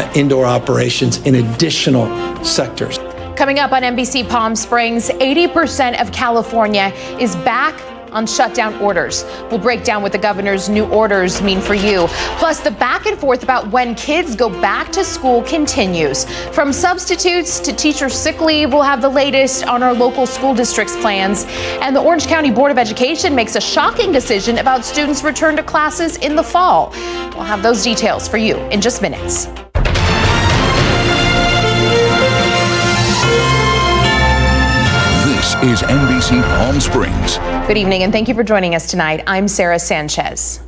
indoor operations in additional sectors. Coming up on NBC Palm Springs, 80% of California is back on shutdown orders. We'll break down what the governor's new orders mean for you. Plus, the back and forth about when kids go back to school continues. From substitutes to teacher sick leave, we'll have the latest on our local school district's plans. And the Orange County Board of Education makes a shocking decision about students' return to classes in the fall. We'll have those details for you in just minutes. This is NBC Palm Springs. Good evening, and thank you for joining us tonight. I'm Sarah Sanchez.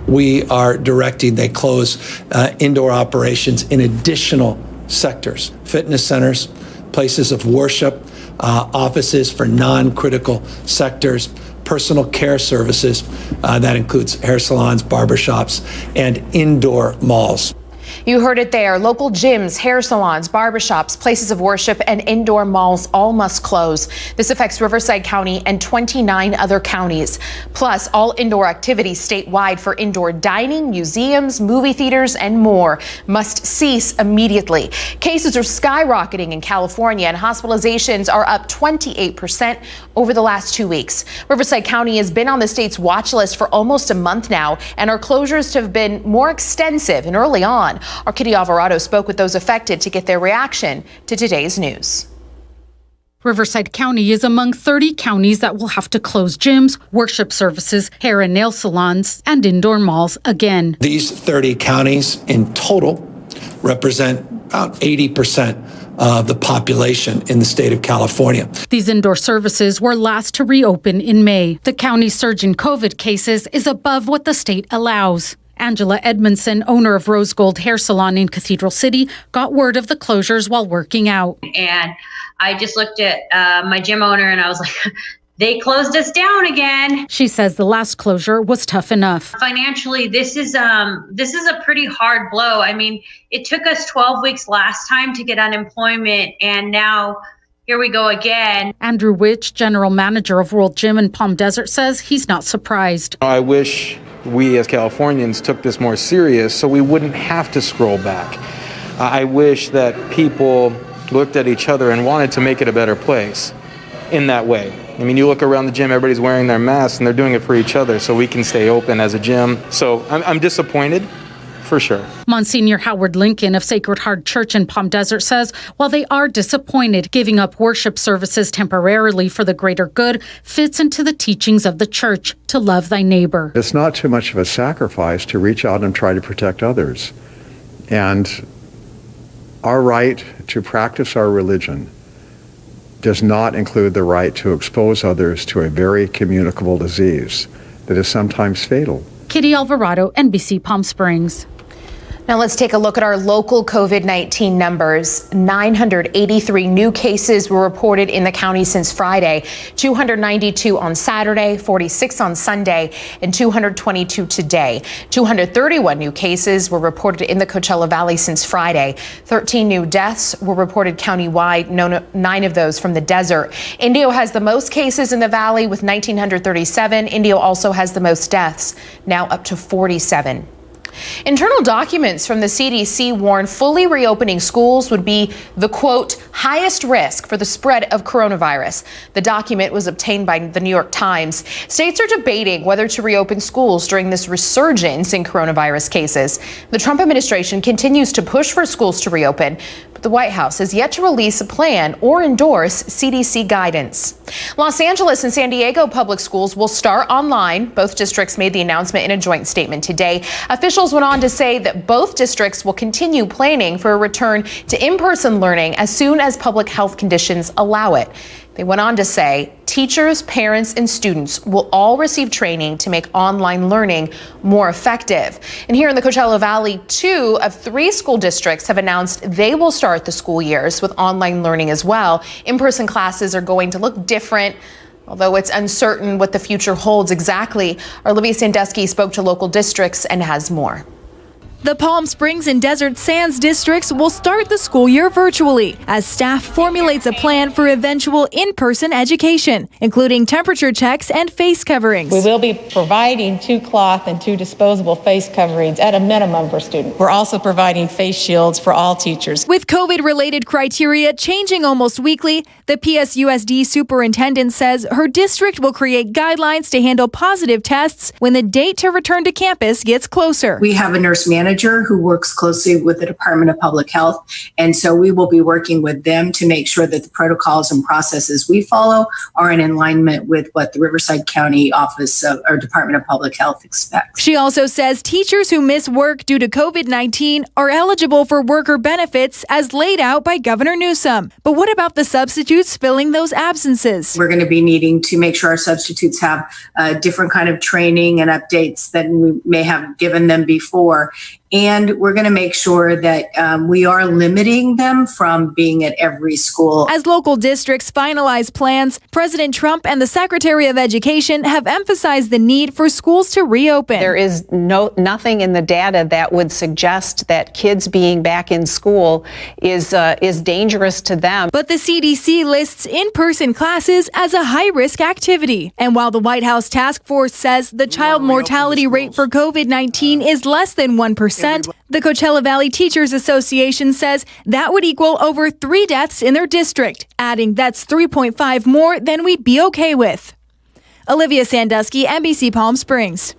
We are directing they close indoor operations in additional sectors: fitness centers, places of worship, offices for non-critical sectors, personal care services, that includes hair salons, barbershops, and indoor malls. You heard it there. Local gyms, hair salons, barbershops, places of worship, and indoor malls all must close. This affects Riverside County and 29 other counties. Plus, all indoor activities statewide for indoor dining, museums, movie theaters, and more must cease immediately. Cases are skyrocketing in California, and hospitalizations are up 28% over the last 2 weeks. Riverside County has been on the state's watch list for almost a month now, and our closures have been more extensive and early on. Our Kitty Alvarado spoke with those affected to get their reaction to today's news. Riverside County is among 30 counties that will have to close gyms, worship services, hair and nail salons, and indoor malls again. These 30 counties in total represent about 80% of the population in the state of California. These indoor services were last to reopen in May. The county's surge in COVID cases is above what the state allows. Angela Edmondson, owner of Rose Gold Hair Salon in Cathedral City, got word of the closures while working out. And I just looked at my gym owner and I was like, they closed us down again. She says the last closure was tough enough. Financially, this is a pretty hard blow. I mean, it took us 12 weeks last time to get unemployment, and now here we go again. Andrew Witch, general manager of World Gym in Palm Desert, says he's not surprised. I wish we as Californians took this more serious so we wouldn't have to scroll back. I wish that people looked at each other and wanted to make it a better place in that way. I mean, you look around the gym, everybody's wearing their masks and they're doing it for each other so we can stay open as a gym. So I'm disappointed. For sure. Monsignor Howard Lincoln of Sacred Heart Church in Palm Desert says while they are disappointed, giving up worship services temporarily for the greater good fits into the teachings of the church to love thy neighbor. It's not too much of a sacrifice to reach out and try to protect others. And our right to practice our religion does not include the right to expose others to a very communicable disease that is sometimes fatal. Kitty Alvarado, NBC Palm Springs. Now let's take a look at our local COVID-19 numbers. 983 new cases were reported in the county since Friday, 292 on Saturday, 46 on Sunday, and 222 today. 231 new cases were reported in the Coachella Valley since Friday. 13 new deaths were reported countywide, 9 of those from the desert. Indio has the most cases in the valley with 1,937. Indio also has the most deaths, now up to 47. Internal documents from the CDC warn fully reopening schools would be the, quote, highest risk for the spread of coronavirus. The document was obtained by the New York Times. States are debating whether to reopen schools during this resurgence in coronavirus cases. The Trump administration continues to push for schools to reopen, but the White House has yet to release a plan or endorse CDC guidance. Los Angeles and San Diego public schools will start online. Both districts made the announcement in a joint statement today. Officials went on to say that both districts will continue planning for a return to in-person learning as soon as public health conditions allow it. They went on to say teachers, parents, and students will all receive training to make online learning more effective. And here in the Coachella Valley, 2 of 3 school districts have announced they will start the school years with online learning as well. In-person classes are going to look different, although it's uncertain what the future holds exactly. Our Olivia Sandusky spoke to local districts and has more. The Palm Springs and Desert Sands districts will start the school year virtually as staff formulates a plan for eventual in-person education, including temperature checks and face coverings. We will be providing 2 cloth and 2 disposable face coverings at a minimum for students. We're also providing face shields for all teachers. With COVID-related criteria changing almost weekly, the PSUSD superintendent says her district will create guidelines to handle positive tests when the date to return to campus gets closer. We have a nurse manager who works closely with the Department of Public Health, and so we will be working with them to make sure that the protocols and processes we follow are in alignment with what the Riverside County Office of, or Department of Public Health expects. She also says teachers who miss work due to COVID-19 are eligible for worker benefits as laid out by Governor Newsom. But what about the substitutes filling those absences? We're going to be needing to make sure our substitutes have different kind of training and updates than we may have given them before. And we're going to make sure that we are limiting them from being at every school. As local districts finalize plans, President Trump and the Secretary of Education have emphasized the need for schools to reopen. There is nothing in the data that would suggest that kids being back in school is dangerous to them. But the CDC lists in-person classes as a high-risk activity. And while the White House task force says the child mortality rate for COVID-19 is less than 1%, the Coachella Valley Teachers Association says that would equal over 3 deaths in their district, adding that's 3.5 more than we'd be okay with. Olivia Sandusky, NBC Palm Springs.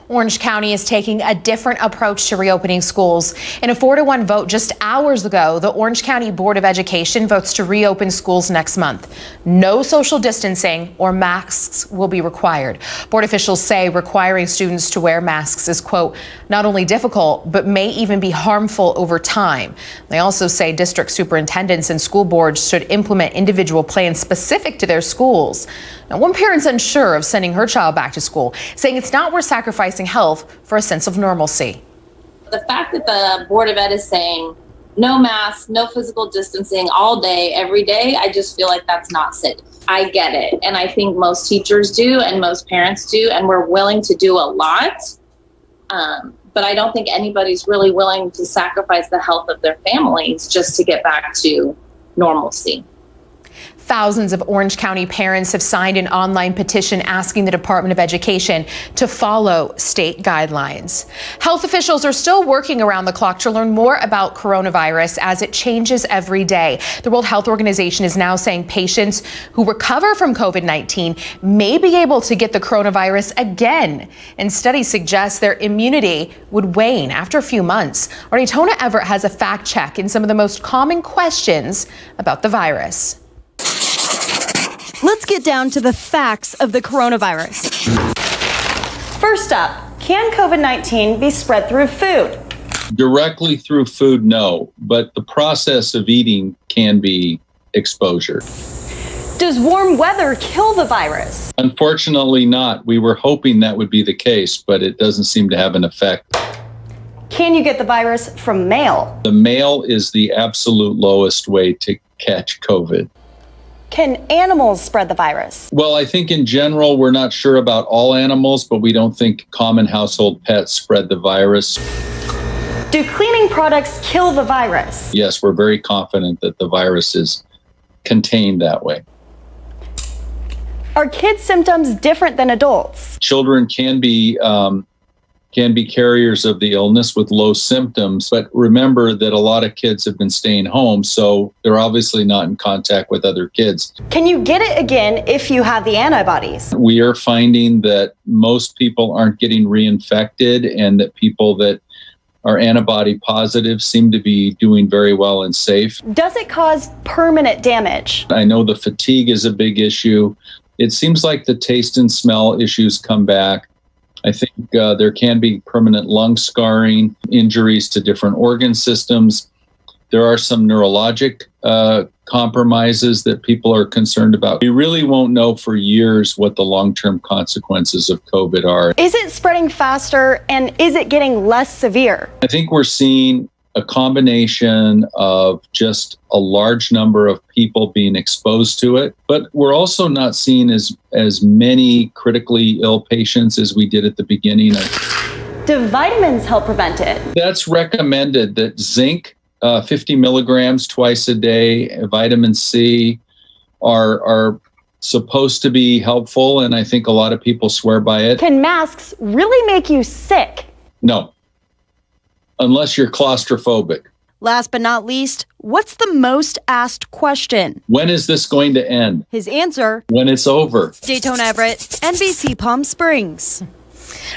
Orange County is taking a different approach to reopening schools. In a 4-1 vote just hours ago, the Orange County Board of Education votes to reopen schools next month. No social distancing or masks will be required. Board officials say requiring students to wear masks is, quote, not only difficult, but may even be harmful over time. They also say district superintendents and school boards should implement individual plans specific to their schools. Now, one parent's unsure of sending her child back to school, saying it's not worth sacrificing health for a sense of normalcy. The fact that the Board of Ed is saying no masks, no physical distancing all day, every day, I just feel like that's not safe. I get it. And I think most teachers do and most parents do, and we're willing to do a lot. But I don't think anybody's really willing to sacrifice the health of their families just to get back to normalcy. Thousands of Orange County parents have signed an online petition asking the Department of Education to follow state guidelines. Health officials are still working around the clock to learn more about coronavirus as it changes every day. The World Health Organization is now saying patients who recover from COVID-19 may be able to get the coronavirus again. And studies suggest their immunity would wane after a few months. Our Tona Everett has a fact check in some of the most common questions about the virus. Let's get down to the facts of the coronavirus. First up, can COVID-19 be spread through food? Directly through food, no, but the process of eating can be exposure. Does warm weather kill the virus? Unfortunately not. We were hoping that would be the case, but it doesn't seem to have an effect. Can you get the virus from mail? The mail is the absolute lowest way to catch COVID. Can animals spread the virus? Well, I think in general, we're not sure about all animals, but we don't think common household pets spread the virus. Do cleaning products kill the virus? Yes, we're very confident that the virus is contained that way. Are kids' symptoms different than adults? Children can be carriers of the illness with low symptoms, but remember that a lot of kids have been staying home, so they're obviously not in contact with other kids. Can you get it again if you have the antibodies? We are finding that most people aren't getting reinfected, and that people that are antibody positive seem to be doing very well and safe. Does it cause permanent damage? I know the fatigue is a big issue. It seems like the taste and smell issues come back. I think there can be permanent lung scarring, injuries to different organ systems. There are some neurologic compromises that people are concerned about. We really won't know for years what the long-term consequences of COVID are. Is it spreading faster, and is it getting less severe? I think we're seeing a combination of just a large number of people being exposed to it, but we're also not seeing as many critically ill patients as we did at the beginning. Do vitamins help prevent it? That's recommended, that zinc, 50 milligrams twice a day, vitamin C are supposed to be helpful, and I think a lot of people swear by it. Can masks really make you sick? No, unless you're claustrophobic. Last but not least, what's the most asked question? When is this going to end? His answer: when it's over. Daytona Everett, NBC Palm Springs.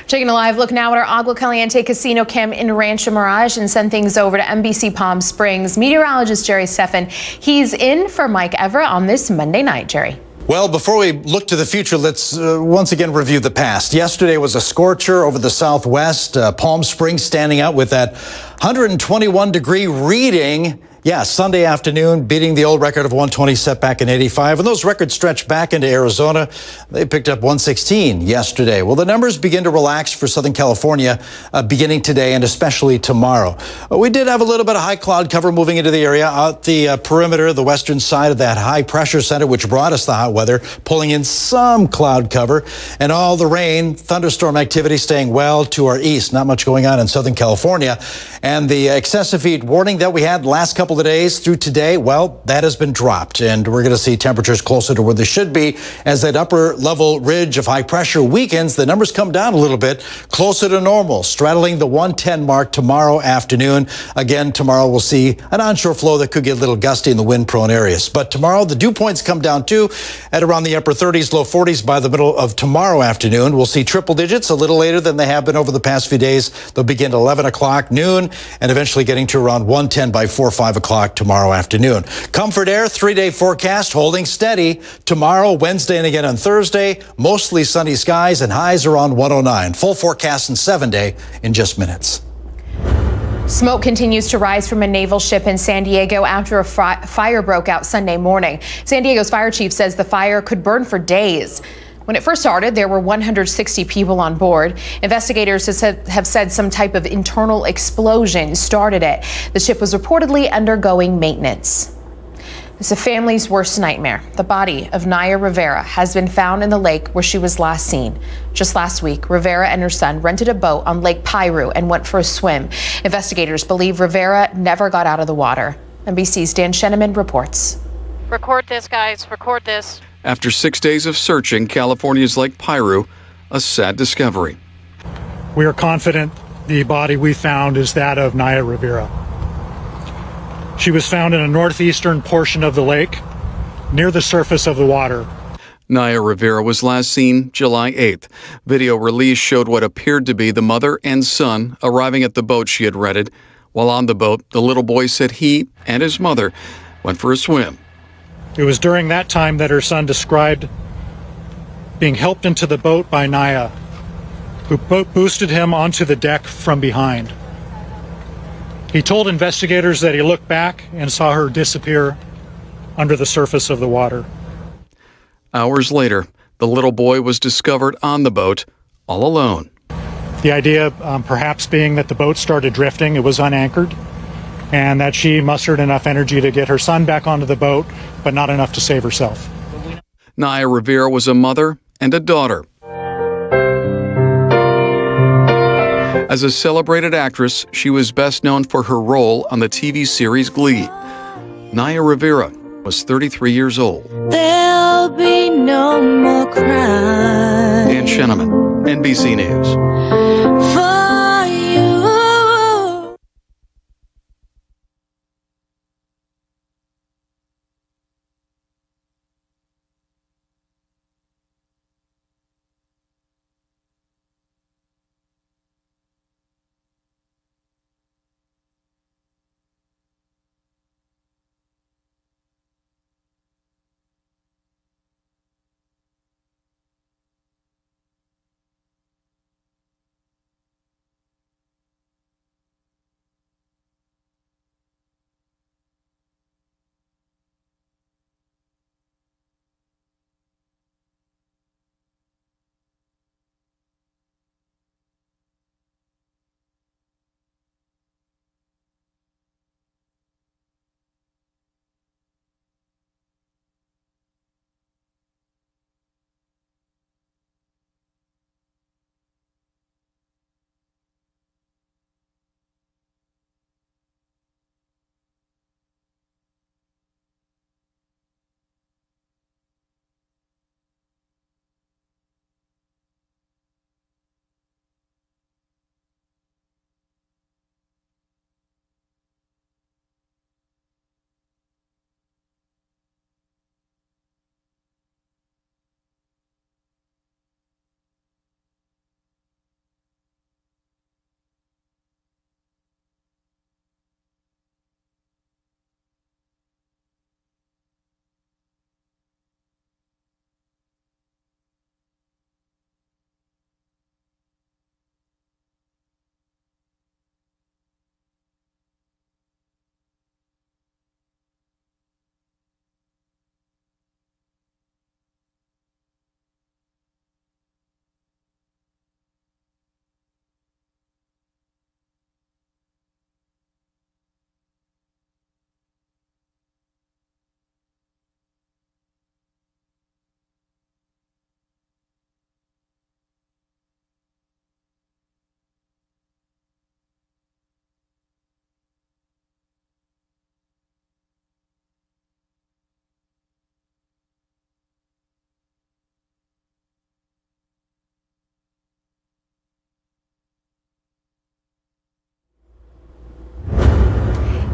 Taking a live look now at our Agua Caliente Casino Cam in Rancho Mirage and send things over to NBC Palm Springs meteorologist Jerry Steffen. He's in for Mike Everett on this Monday night. Jerry. Well, before we look to the future, let's once again review the past. Yesterday was a scorcher over the southwest. Palm Springs standing out with that 121-degree reading. Yeah, Sunday afternoon, beating the old record of 120 set back in 85. And those records stretch back into Arizona. They picked up 116 yesterday. Well, the numbers begin to relax for Southern California beginning today and especially tomorrow. We did have a little bit of high cloud cover moving into the area out the perimeter, the western side of that high pressure center, which brought us the hot weather, pulling in some cloud cover and all the rain, thunderstorm activity staying well to our east. Not much going on in Southern California. And the excessive heat warning that we had last couple of days through today, well, that has been dropped, and we're going to see temperatures closer to where they should be as that upper level ridge of high pressure weakens. The numbers come down a little bit closer to normal, straddling the 110 mark tomorrow afternoon. Again, tomorrow we'll see an onshore flow that could get a little gusty in the wind prone areas. But tomorrow the dew points come down too at around the upper 30s, low 40s by the middle of tomorrow afternoon. We'll see triple digits a little later than they have been over the past few days. They'll begin at 11 o'clock noon and eventually getting to around 110 by 4 or 5 o'clock tomorrow afternoon. Comfort Air 3-day forecast holding steady tomorrow, Wednesday, and again on Thursday. Mostly sunny skies and highs around 109. Full forecast and 7-day in just minutes. Smoke continues to rise from a naval ship in San Diego after a fire broke out Sunday morning. San Diego's fire chief says the fire could burn for days. When it first started, there were 160 people on board. Investigators have said some type of internal explosion started it. The ship was reportedly undergoing maintenance. It's a family's worst nightmare. The body of Naya Rivera has been found in the lake where she was last seen. Just last week, Rivera and her son rented a boat on Lake Piru and went for a swim. Investigators believe Rivera never got out of the water. NBC's Dan Sheneman reports. Record this, guys. Record this. After 6 days of searching California's Lake Piru, a sad discovery. We are confident the body we found is that of Naya Rivera. She was found in a northeastern portion of the lake, near the surface of the water. Naya Rivera was last seen July 8th. Video release showed what appeared to be the mother and son arriving at the boat she had rented. While on the boat, the little boy said he and his mother went for a swim. It was during that time that her son described being helped into the boat by Naya, who boosted him onto the deck from behind. He told investigators that he looked back and saw her disappear under the surface of the water. Hours later, the little boy was discovered on the boat, all alone. The idea perhaps being that the boat started drifting, it was unanchored, and that she mustered enough energy to get her son back onto the boat, but not enough to save herself. Naya Rivera was a mother and a daughter. As a celebrated actress, she was best known for her role on the TV series Glee. Naya Rivera was 33 years old. There'll be no more crying. Dan Sheneman, NBC News. For you.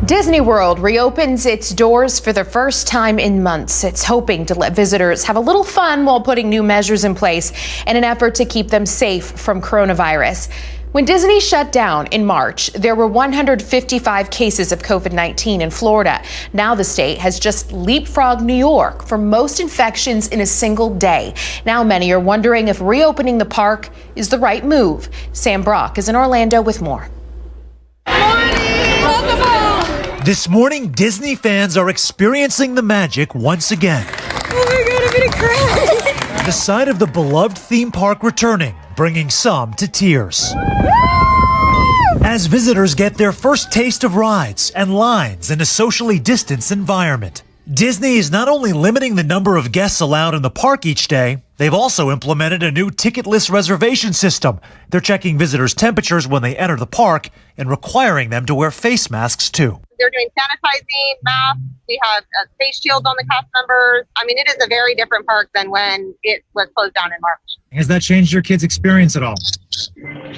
Disney World reopens its doors for the first time in months. It's hoping to let visitors have a little fun while putting new measures in place in an effort to keep them safe from coronavirus. When Disney shut down in March, there were 155 cases of COVID-19 in Florida. Now the state has just leapfrogged New York for most infections in a single day. Now many are wondering if reopening the park is the right move. Sam Brock is in Orlando with more. This morning, Disney fans are experiencing the magic once again. Oh my God, I'm gonna cry. The sight of the beloved theme park returning, bringing some to tears. As visitors get their first taste of rides and lines in a socially distanced environment. Disney is not only limiting the number of guests allowed in the park each day, they've also implemented a new ticketless reservation system. They're checking visitors' temperatures when they enter the park and requiring them to wear face masks too. They're doing sanitizing, masks. We have face shields on the cast members. I mean, it is a very different park than when it was closed down in March. Has that changed your kids' experience at all?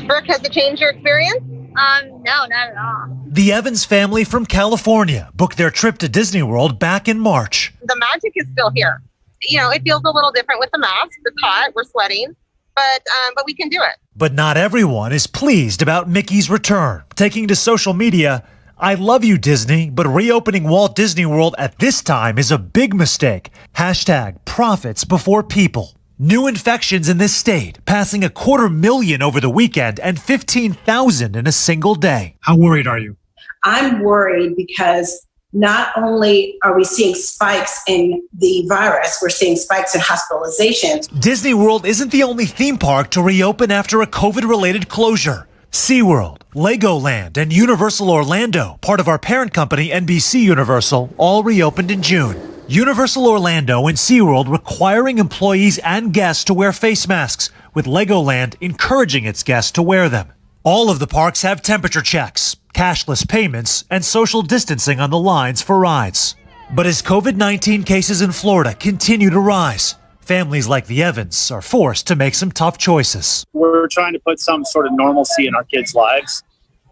Brooke, has it changed your experience? No, not at all. The Evans family from California booked their trip to Disney World back in March. The magic is still here. You know, it feels a little different with the mask. It's hot, we're sweating, but we can do it. But not everyone is pleased about Mickey's return. Taking to social media, "I love you, Disney, but reopening Walt Disney World at this time is a big mistake. Hashtag profits before people." New infections in this state, passing 250,000 over the weekend and 15,000 in a single day. How worried are you? I'm worried because not only are we seeing spikes in the virus, we're seeing spikes in hospitalizations. Disney World isn't the only theme park to reopen after a COVID-related closure. SeaWorld, Legoland, and Universal Orlando, part of our parent company NBC Universal, all reopened in June. Universal Orlando and SeaWorld requiring employees and guests to wear face masks, with Legoland encouraging its guests to wear them. All of the parks have temperature checks, cashless payments, and social distancing on the lines for rides. But as COVID-19 cases in Florida continue to rise, families like the Evans are forced to make some tough choices. We're trying to put some sort of normalcy in our kids' lives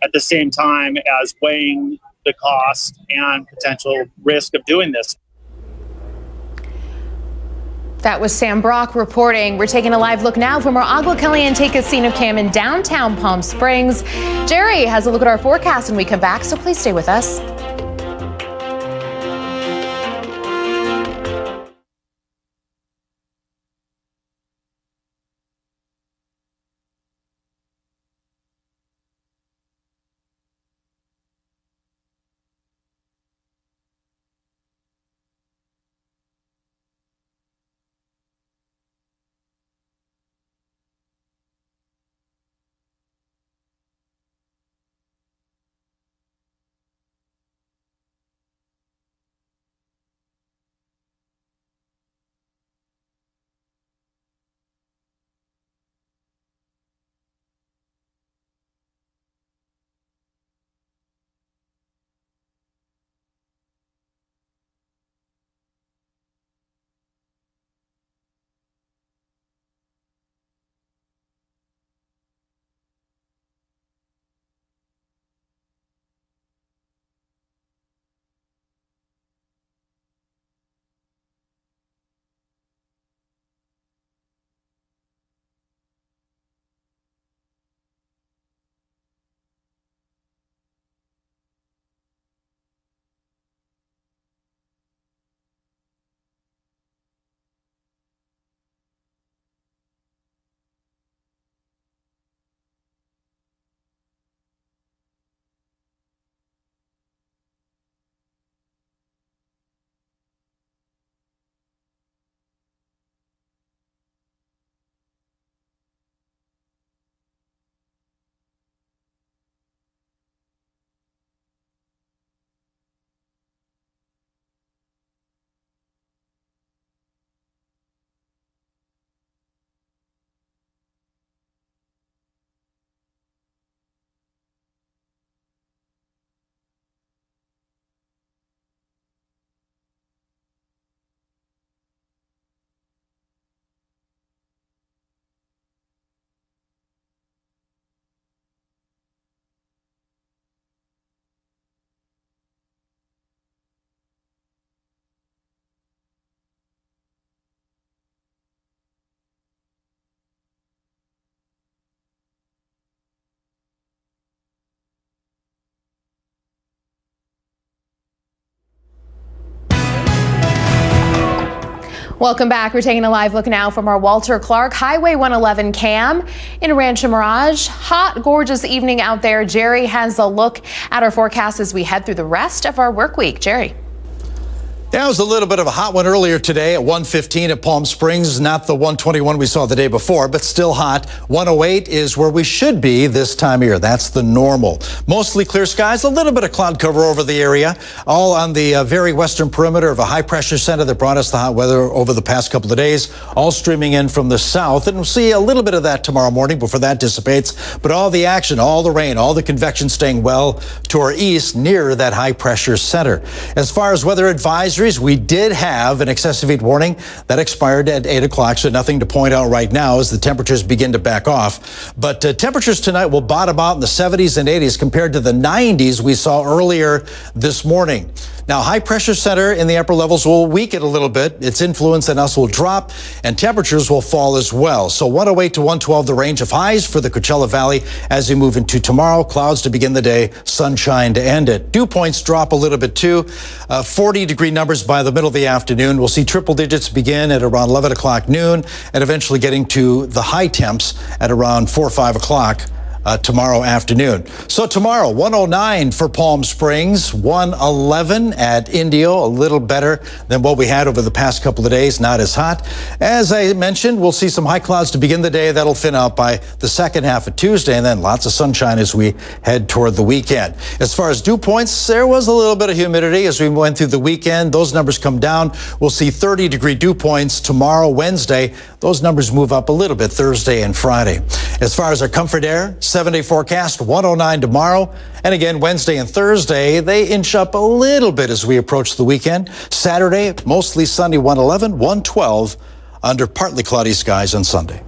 at the same time as weighing the cost and potential risk of doing this. That was Sam Brock reporting. We're taking a live look now from our Agua Caliente Casino Cam in downtown Palm Springs. Jerry has a look at our forecast when we come back, so please stay with us. Welcome back. We're taking a live look now from our Walter Clark Highway 111 cam in Rancho Mirage. Hot, gorgeous evening out there. Jerry has a look at our forecast as we head through the rest of our work week. Jerry. Yeah, it was a little bit of a hot one earlier today at 115 at Palm Springs, not the 121 we saw the day before, but still hot. 108 is where we should be this time of year. That's the normal. Mostly clear skies, a little bit of cloud cover over the area, all on the very western perimeter of a high pressure center that brought us the hot weather over the past couple of days, all streaming in from the south. And we'll see a little bit of that tomorrow morning before that dissipates. But all the action, all the rain, all the convection staying well to our east near that high pressure center. As far as weather advisories, we did have an excessive heat warning that expired at 8 o'clock, so nothing to point out right now as the temperatures begin to back off. But temperatures tonight will bottom out in the 70s and 80s compared to the 90s we saw earlier this morning. Now, high pressure center in the upper levels will weaken a little bit. Its influence on us will drop and temperatures will fall as well. So 108 to 112, the range of highs for the Coachella Valley as we move into tomorrow. Clouds to begin the day, sunshine to end it. Dew points drop a little bit too. 40-degree numbers by the middle of the afternoon. We'll see triple digits begin at around 11 o'clock noon and eventually getting to the high temps at around 4 or 5 o'clock. Tomorrow afternoon. So tomorrow, 109 for Palm Springs, 111 at Indio, a little better than what we had over the past couple of days, not as hot. As I mentioned, we'll see some high clouds to begin the day. That'll thin out by the second half of Tuesday, and then lots of sunshine as we head toward the weekend. As far as dew points, there was a little bit of humidity as we went through the weekend. Those numbers come down. We'll see 30-degree dew points tomorrow, Wednesday. Those numbers move up a little bit Thursday and Friday. As far as our comfort air, 7-day forecast, 109 tomorrow. And again, Wednesday and Thursday, they inch up a little bit as we approach the weekend. Saturday, mostly sunny, 111, 112 under partly cloudy skies on Sunday.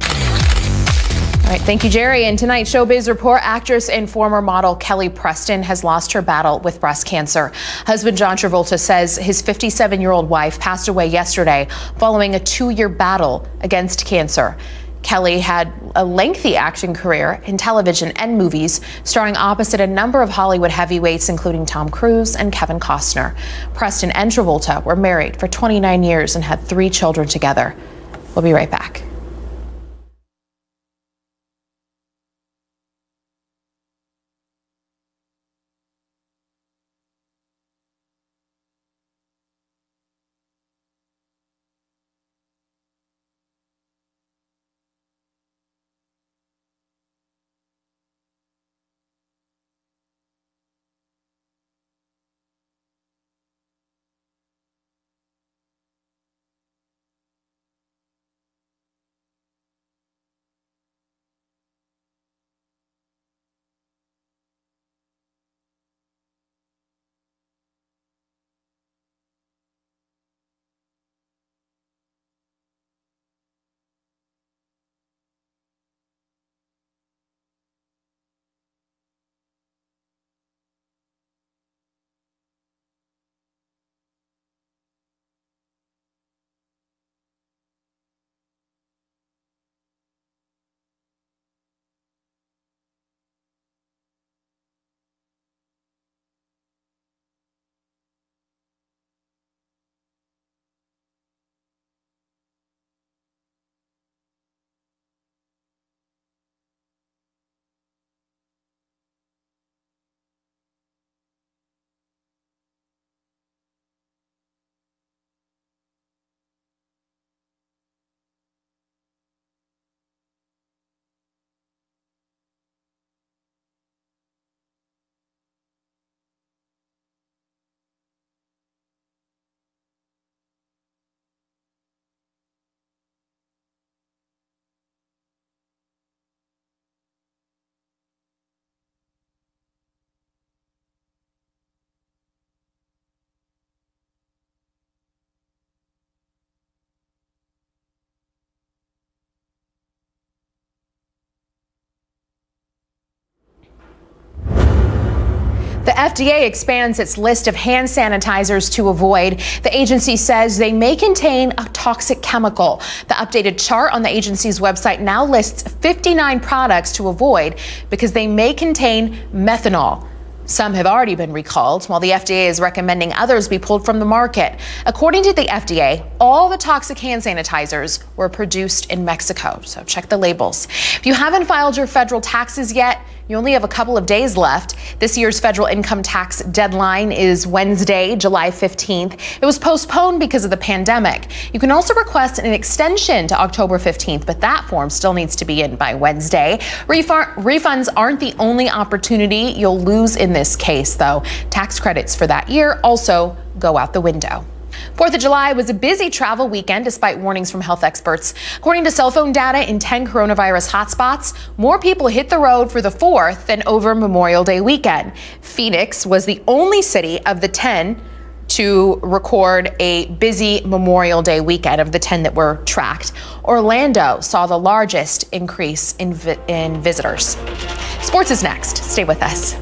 All right, thank you, Jerry. And tonight's Showbiz Report, actress and former model Kelly Preston has lost her battle with breast cancer. Husband John Travolta says his 57-year-old wife passed away yesterday following a 2-year battle against cancer. Kelly had a lengthy action career in television and movies, starring opposite a number of Hollywood heavyweights, including Tom Cruise and Kevin Costner. Preston and Travolta were married for 29 years and had 3 children together. We'll be right back. The FDA expands its list of hand sanitizers to avoid. The agency says they may contain a toxic chemical. The updated chart on the agency's website now lists 59 products to avoid because they may contain methanol. Some have already been recalled, while the FDA is recommending others be pulled from the market. According to the FDA, all the toxic hand sanitizers were produced in Mexico, so check the labels. If you haven't filed your federal taxes yet, you only have a couple of days left. This year's federal income tax deadline is Wednesday, July 15th. It was postponed because of the pandemic. You can also request an extension to October 15th, but that form still needs to be in by Wednesday. Refunds aren't the only opportunity you'll lose in this case, though. Tax credits for that year also go out the window. 4th of July was a busy travel weekend despite warnings from health experts. According to cell phone data in 10 coronavirus hotspots, more people hit the road for the 4th than over Memorial Day weekend. Phoenix was the only city of the 10 to record a busy Memorial Day weekend of the 10 that were tracked. Orlando saw the largest increase in visitors. Sports is next. Stay with us.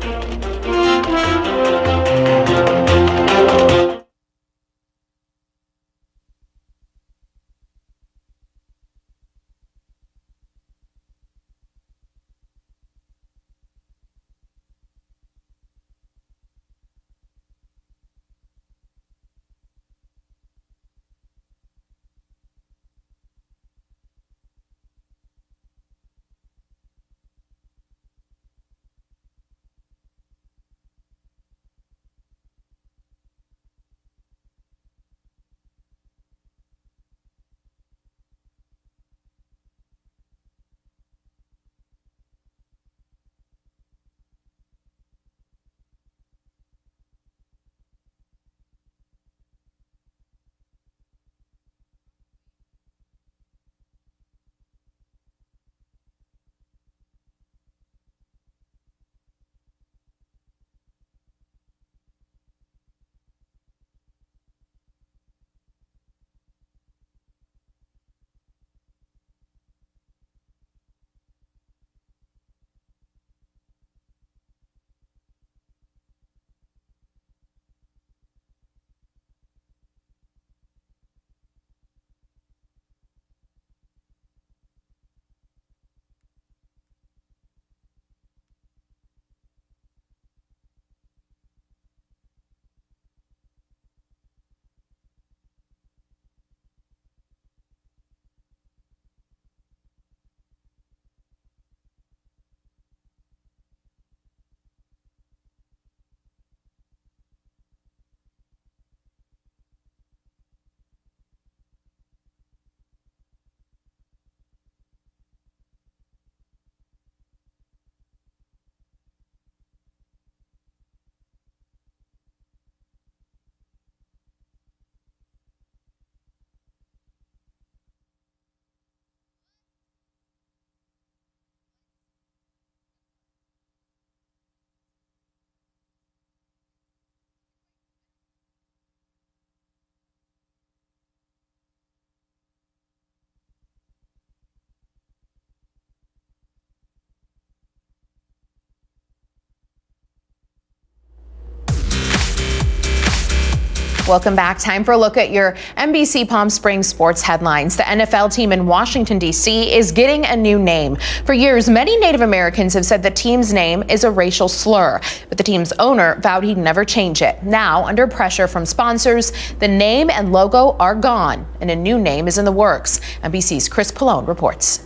Welcome back. Time for a look at your NBC Palm Springs sports headlines. The NFL team in Washington, D.C. is getting a new name. For years, many Native Americans have said the team's name is a racial slur, but the team's owner vowed he'd never change it. Now, under pressure from sponsors, the name and logo are gone, and a new name is in the works. NBC's Chris Pallone reports.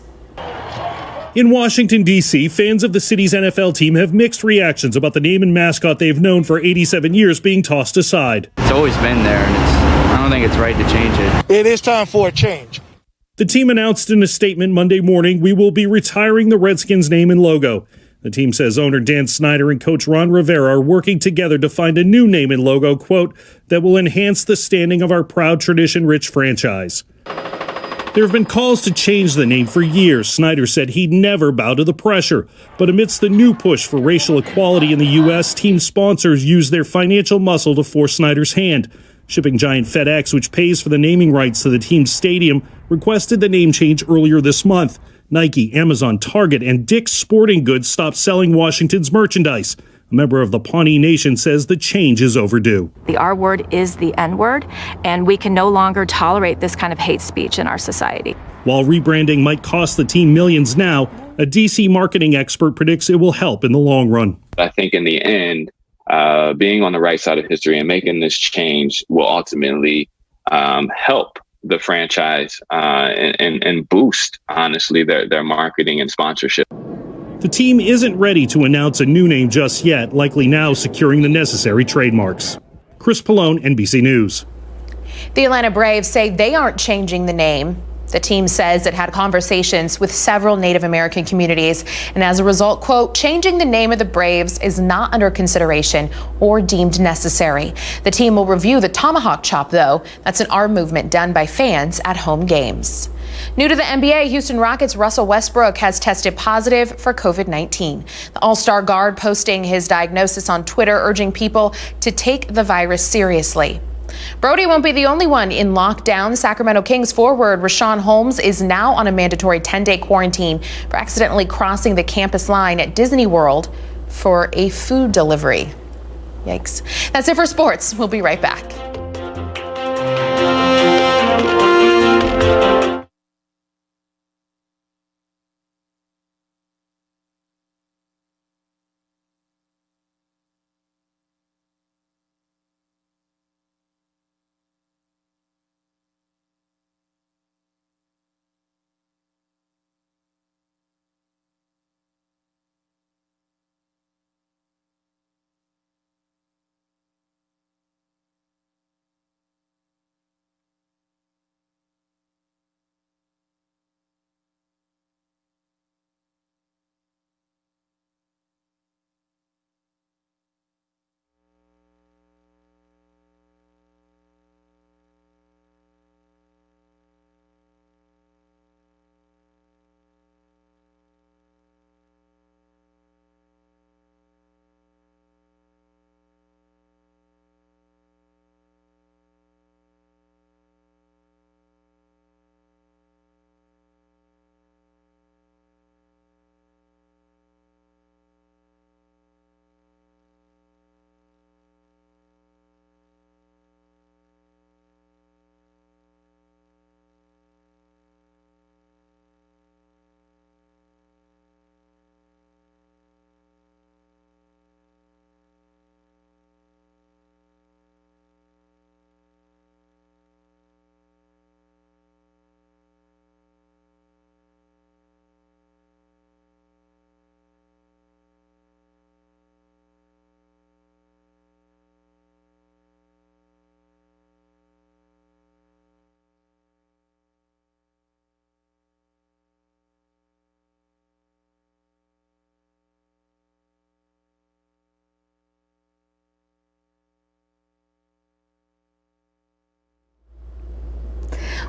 In Washington, D.C., fans of the city's NFL team have mixed reactions about the name and mascot they've known for 87 years being tossed aside. It's always been there, and I don't think it's right to change it. It is time for a change. The team announced in a statement Monday morning, "We will be retiring the Redskins name and logo." The team says owner Dan Snyder and coach Ron Rivera are working together to find a new name and logo, quote, that will enhance the standing of our proud tradition-rich franchise. There have been calls to change the name for years. Snyder said he'd never bow to the pressure. But amidst the new push for racial equality in the U.S., team sponsors use their financial muscle to force Snyder's hand. Shipping giant FedEx, which pays for the naming rights to the team's stadium, requested the name change earlier this month. Nike, Amazon, Target, and Dick's Sporting Goods stopped selling Washington's merchandise. A member of the Pawnee Nation says the change is overdue. The R word is the N word, and we can no longer tolerate this kind of hate speech in our society. While rebranding might cost the team millions now, a DC marketing expert predicts it will help in the long run. I think in the end, being on the right side of history and making this change will ultimately help the franchise and boost, honestly, their marketing and sponsorship. The team isn't ready to announce a new name just yet, likely now securing the necessary trademarks. Chris Pallone, NBC News. The Atlanta Braves say they aren't changing the name. The team says it had conversations with several Native American communities, and as a result, quote, changing the name of the Braves is not under consideration or deemed necessary. The team will review the tomahawk chop, though. That's an arm movement done by fans at home games. New to the NBA, Houston Rockets' Russell Westbrook has tested positive for COVID-19. The All-Star guard posting his diagnosis on Twitter, urging people to take the virus seriously. Brody won't be the only one in lockdown. Sacramento Kings forward Rashawn Holmes is now on a mandatory 10-day quarantine for accidentally crossing the campus line at Disney World for a food delivery. Yikes. That's it for sports. We'll be right back.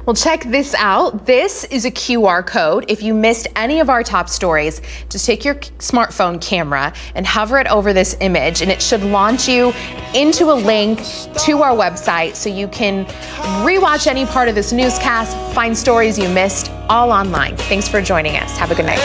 Well, check this out. This is a QR code. If you missed any of our top stories, just take your smartphone camera and hover it over this image, and it should launch you into a link to our website so you can rewatch any part of this newscast, find stories you missed, all online. Thanks for joining us. Have a good night.